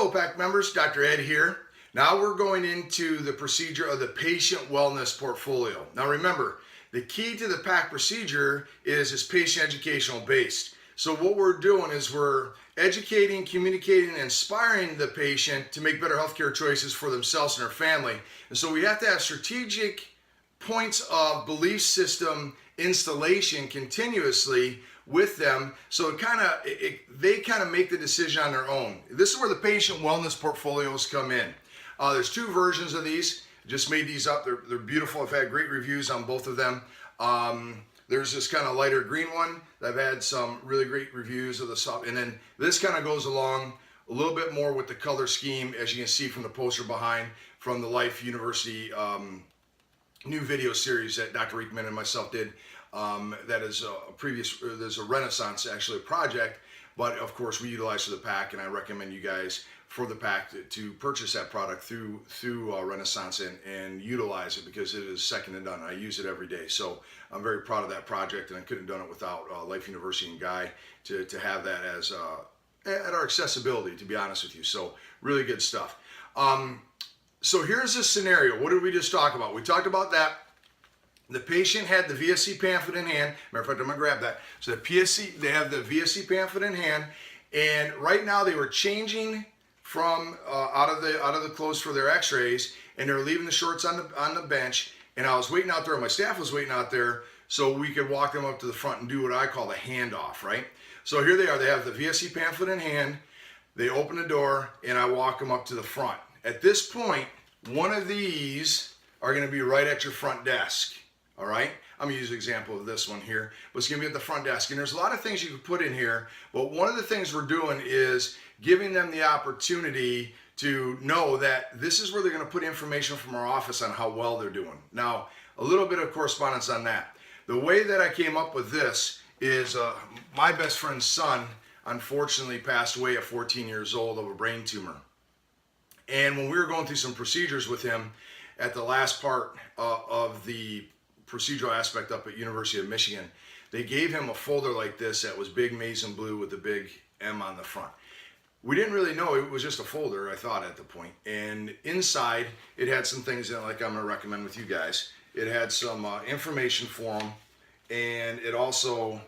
Hello, PAC members. Dr. Ed here. Now we're going into the procedure of the patient wellness portfolio. Now remember, the key to the PAC procedure is patient educational based. So what we're doing is we're educating, communicating, and inspiring the patient to make better healthcare choices for themselves and their family. And so we have to have strategic points of belief system installation continuously with them, so they kind of make the decision on their own. This is where the patient wellness portfolios come in. There's two versions of these. Just made these up. They're beautiful. I've had great reviews on both of them. There's this kind of lighter green one that I've had some really great reviews of the soft, and then this kind of goes along a little bit more with the color scheme, as you can see from the poster behind, from the Life University new video series that Dr. Riekman and myself did. That is there's a Renaissance actually project, but of course we utilize for the PAC, and I recommend you guys for the PAC to purchase that product through Renaissance and utilize it, because it is second to none. I use it every day, so I'm very proud of that project, and I couldn't have done it without Life University and Guy to have that as at our accessibility, to be honest with you. So really good stuff. So here's the scenario. What did we just talk about? We talked about that. The patient had the VSC pamphlet in hand. Matter of fact, I'm gonna grab that. So they have the VSC pamphlet in hand, and right now they were changing from out of the clothes for their X-rays, and they were leaving the shorts on the bench. And I was waiting out there, and my staff was waiting out there, so we could walk them up to the front and do what I call the handoff, right? So here they are. They have the VSC pamphlet in hand. They open the door, and I walk them up to the front. At this point, one of these are going to be right at your front desk. All right, I'm gonna use an example of this one here, but it's gonna be at the front desk. And there's a lot of things you can put in here, but one of the things we're doing is giving them the opportunity to know that this is where they're gonna put information from our office on how well they're doing. Now, a little bit of correspondence on that. The way that I came up with this is my best friend's son unfortunately passed away at 14 years old of a brain tumor. And when we were going through some procedures with him at the last part of the procedural aspect up at University of Michigan, they gave him a folder like this that was big maize and blue with a big M on the front. We didn't really know it was just a folder, I thought at the point. And inside it had some things in it, like I'm going to recommend with you guys. It had some information for him, and it also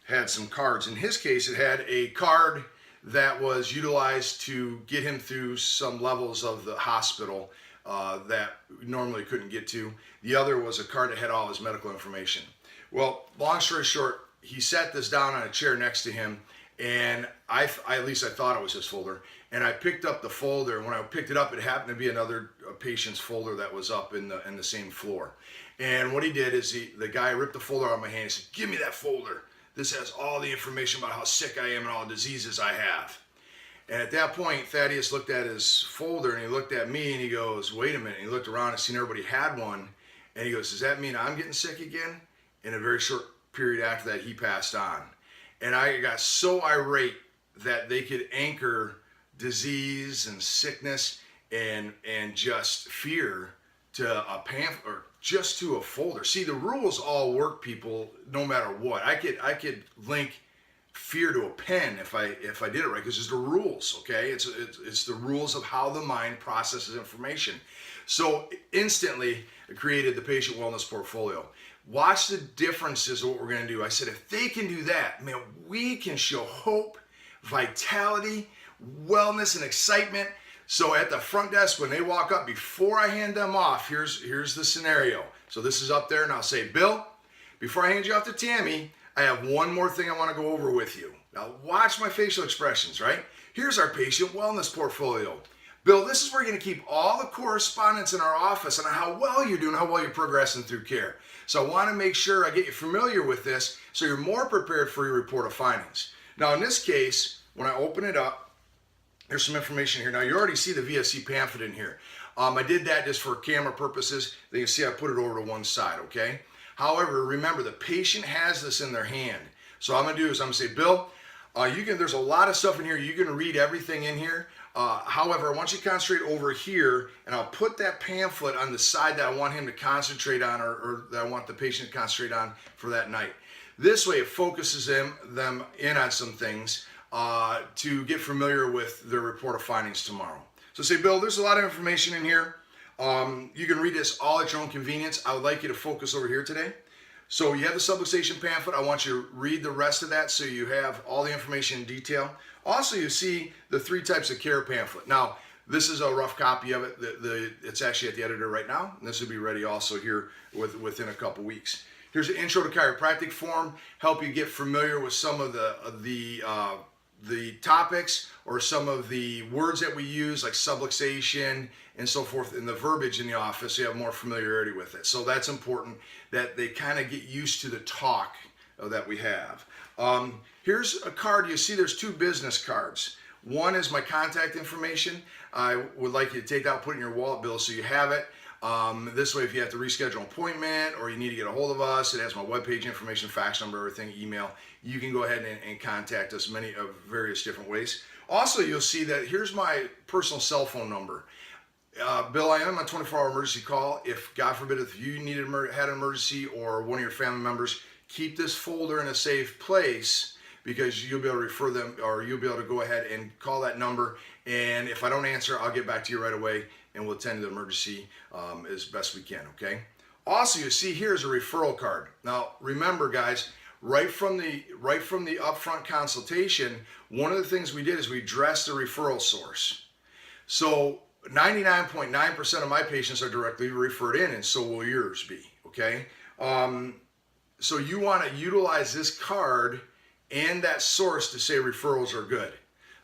had some cards. In his case, it had a card that was utilized to get him through some levels of the hospital that we normally couldn't get to. The other was a card that had all his medical information. Well, long story short, he sat this down on a chair next to him, and at least I thought it was his folder, and I picked up the folder, and when I picked it up, it happened to be another patient's folder that was up in the same floor. And what he did is the guy ripped the folder out of my hand and said, "Give me that folder. This has all the information about how sick I am and all the diseases I have." And at that point, Thaddeus looked at his folder, and he looked at me, and he goes, "Wait a minute." And he looked around and seen everybody had one, and he goes, "Does that mean I'm getting sick again?" In a very short period after that, he passed on. And I got so irate that they could anchor disease and sickness and just fear to a pamphlet or just to a folder. See, the rules all work, people, no matter what. I could link fear to a pen if I did it right, because it's the rules, okay? It's the rules of how the mind processes information. So instantly I created the patient wellness portfolio. Watch the differences of what we're going to do. I said, if they can do that, man, we can show hope, vitality, wellness, and excitement. So at the front desk, when they walk up, before I hand them off, here's the scenario. So this is up there, and I'll say, "Bill, before I hand you off to Tammy, I have one more thing I want to go over with you." Now watch my facial expressions, right? Here's our patient wellness portfolio. "Bill, this is where you're going to keep all the correspondence in our office on how well you're doing, how well you're progressing through care. So I want to make sure I get you familiar with this so you're more prepared for your report of findings." Now in this case, when I open it up, there's some information here. Now you already see the VSC pamphlet in here. I did that just for camera purposes. You can see I put it over to one side, okay? However, remember, the patient has this in their hand. So what I'm gonna do is I'm gonna say, "Bill, there's a lot of stuff in here. You can read everything in here. However, I want you to concentrate over here, and I'll put that pamphlet on the side that I want him to concentrate on, or that I want the patient to concentrate on for that night. This way it focuses them in on some things to get familiar with their report of findings tomorrow. So say, Bill, there's a lot of information in here. You can read this all at your own convenience. I would like you to focus over here today. So you have the subluxation pamphlet. I want you to read the rest of that so you have all the information in detail. Also, you see the 3 types of care pamphlet. Now, this is a rough copy of it. It's actually at the editor right now, and this will be ready also here within a couple weeks. Here's an intro to chiropractic form, help you get familiar with some of the topics or some of the words that we use, like subluxation and so forth, and the verbiage in the office, so you have more familiarity with it. So that's important that they kind of get used to the talk that we have. Here's a card. You see there's 2 business cards. One is my contact information. I would like you to take that, put it in your wallet, Bill, so you have it. This way, if you have to reschedule an appointment or you need to get a hold of us, it has my webpage information, fax number, everything, email. You can go ahead and contact us many of various different ways. Also, you'll see that here's my personal cell phone number. Bill, I am on a 24-hour emergency call. If, God forbid, if you had an emergency or one of your family members, keep this folder in a safe place because you'll be able to refer them, or you'll be able to go ahead and call that number. And if I don't answer, I'll get back to you right away and we'll attend to the emergency as best we can, okay? Also, you see here is a referral card. Now, remember, guys, right from the upfront consultation, one of the things we did is we addressed the referral source. So 99.9% of my patients are directly referred in, and so will yours be, okay? So you want to utilize this card and that source to say referrals are good.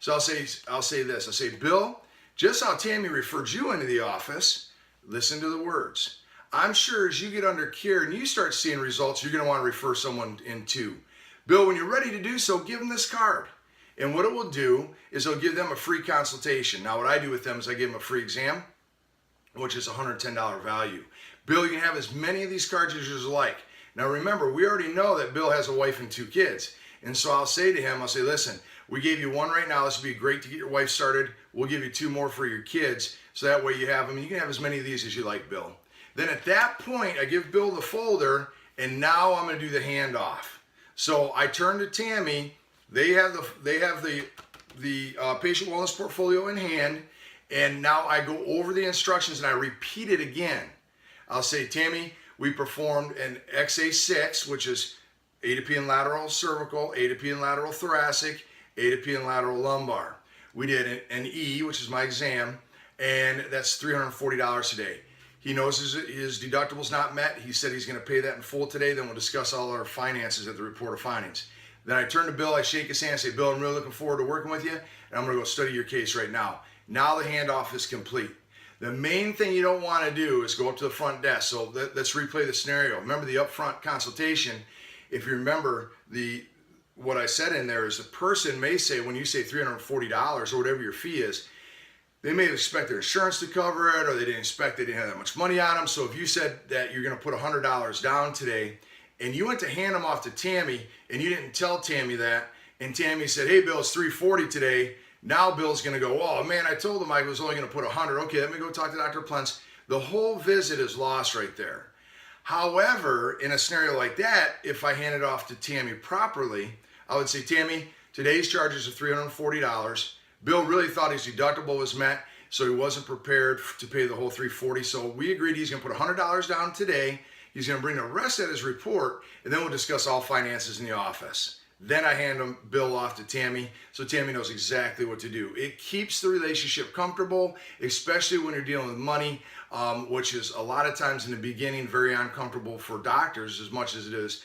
So I'll say this. I'll say, Bill, just how Tammy referred you into the office, listen to the words. I'm sure as you get under care and you start seeing results, you're going to want to refer someone in too. Bill, when you're ready to do so, give them this card. And what it will do is it'll give them a free consultation. Now, what I do with them is I give them a free exam, which is a $110 value. Bill, you can have as many of these cards as you like. Now, remember, we already know that Bill has a wife and 2 kids. And so I'll say to him, I'll say, listen, we gave you 1 right now. This would be great to get your wife started. We'll give you 2 more for your kids. So that way you have them. You can have as many of these as you like, Bill. Then at that point, I give Bill the folder, and now I'm going to do the handoff. So I turn to Tammy. They have the patient wellness portfolio in hand, and now I go over the instructions and I repeat it again. I'll say, Tammy, we performed an XA6, which is A to P in lateral cervical, A to P in lateral thoracic, A to P in lateral lumbar. We did an E, which is my exam, and that's $340 today. He knows his deductible's not met. He said he's going to pay that in full today. Then we'll discuss all our finances at the report of findings. Then I turn to Bill, I shake his hand, and say, Bill, I'm really looking forward to working with you, and I'm going to go study your case right now. Now the handoff is complete. The main thing you don't want to do is go up to the front desk. So let's replay the scenario. Remember the upfront consultation. If you remember, what I said in there is the person may say, when you say $340 or whatever your fee is, they may have expected insurance to cover it, or they didn't expect they didn't have that much money on them. So if you said that you're going to put $100 down today, and you went to hand them off to Tammy, and you didn't tell Tammy that, and Tammy said, hey, Bill, it's $340 today. Now Bill's going to go, oh, man, I told him I was only going to put $100. Okay, let me go talk to Dr. Plentz. The whole visit is lost right there. However, in a scenario like that, if I hand it off to Tammy properly, I would say, Tammy, today's charges are $340. Bill really thought his deductible was met, so he wasn't prepared to pay the whole $340. So we agreed he's going to put $100 down today. He's going to bring the rest at his report, and then we'll discuss all finances in the office. Then I hand Bill off to Tammy, so Tammy knows exactly what to do. It keeps the relationship comfortable, especially when you're dealing with money, which is a lot of times in the beginning very uncomfortable for doctors as much as it is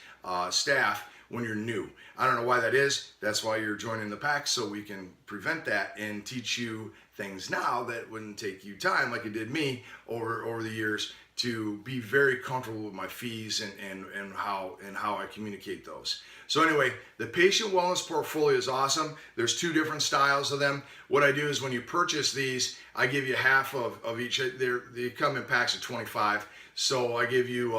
staff when you're new. I don't know why that is. That's why you're joining the pack, so we can prevent that and teach you things now that wouldn't take you time, like it did me over the years, to be very comfortable with my fees and how I communicate those. So anyway, the patient wellness portfolio is awesome. There's 2 different styles of them. What I do is when you purchase these, I give you half of each. They come in packs of 25. So I give you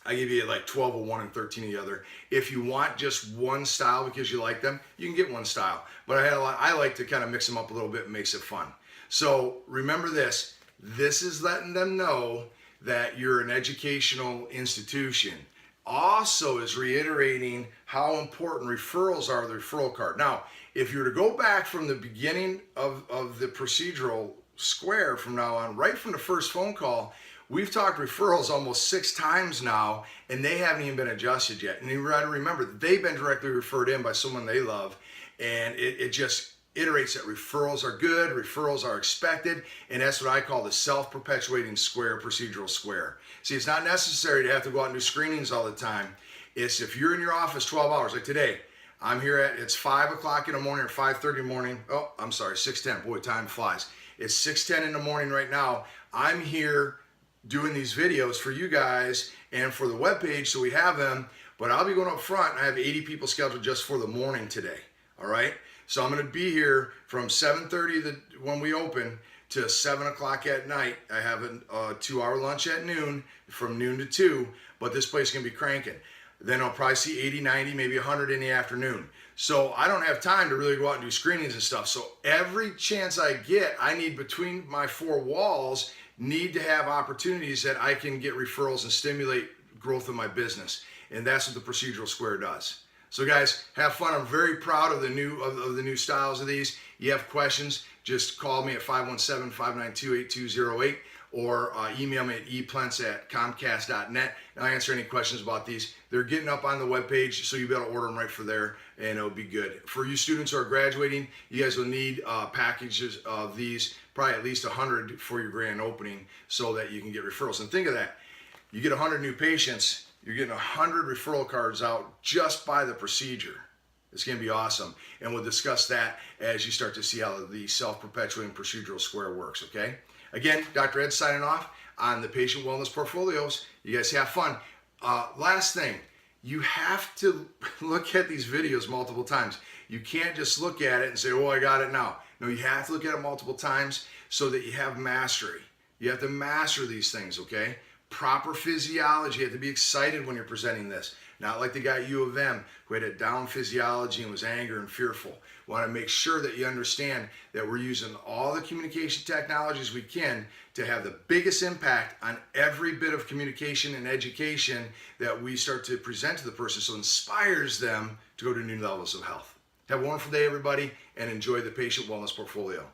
like 12 of one and 13 of the other. If you want just one style because you like them, you can get one style. But I like to kind of mix them up a little bit and makes it fun. So remember this. This is letting them know that you're an educational institution. also is reiterating how important referrals are, the referral card. Now, if you were to go back from the beginning of the procedural square from now on, right from the first phone call, we've talked referrals almost 6 times now, and they haven't even been adjusted yet. And you got to remember that they've been directly referred in by someone they love, and it just iterates that referrals are good, referrals are expected, and that's what I call the self-perpetuating square, procedural square. See, it's not necessary to have to go out and do screenings all the time. It's if you're in your office 12 hours, like today, I'm here it's 5 o'clock in the morning or 5:30 in the morning. Oh, I'm sorry, 6:10. Boy, time flies. It's 6:10 in the morning right now. I'm here doing these videos for you guys and for the webpage, so we have them, but I'll be going up front, and I have 80 people scheduled just for the morning today, all right? So I'm going to be here from 7:30 when we open to 7 o'clock at night. I have a 2-hour lunch at noon, from noon to 2, but this place is going to be cranking. Then I'll probably see 80, 90, maybe 100 in the afternoon. So I don't have time to really go out and do screenings and stuff. So every chance I get, I need between my 4 walls, need to have opportunities that I can get referrals and stimulate growth of my business. And that's what the procedural square does. So guys, have fun. I'm very proud of the new styles of these. You have questions, just call me at 517-592-8208 or email me at eplentz@comcast.net, and I'll answer any questions about these. They're getting up on the webpage, so you'll be able to order them right for there, and it'll be good. For you students who are graduating, you guys will need packages of these, probably at least 100 for your grand opening, so that you can get referrals. And think of that, you get 100 new patients, you're getting 100 referral cards out just by the procedure. It's going to be awesome. And we'll discuss that as you start to see how the self-perpetuating procedural square works, okay? Again, Dr. Ed signing off on the Patient Wellness Portfolios. You guys have fun. Last thing, you have to look at these videos multiple times. You can't just look at it and say, oh, I got it now. No, you have to look at it multiple times so that you have mastery. You have to master these things, okay? Proper physiology. You have to be excited when you're presenting this. Not like the guy at U of M who had a down physiology and was angry and fearful. We want to make sure that you understand that we're using all the communication technologies we can to have the biggest impact on every bit of communication and education that we start to present to the person, so it inspires them to go to new levels of health. Have a wonderful day, everybody, and enjoy the Patient Wellness Portfolio.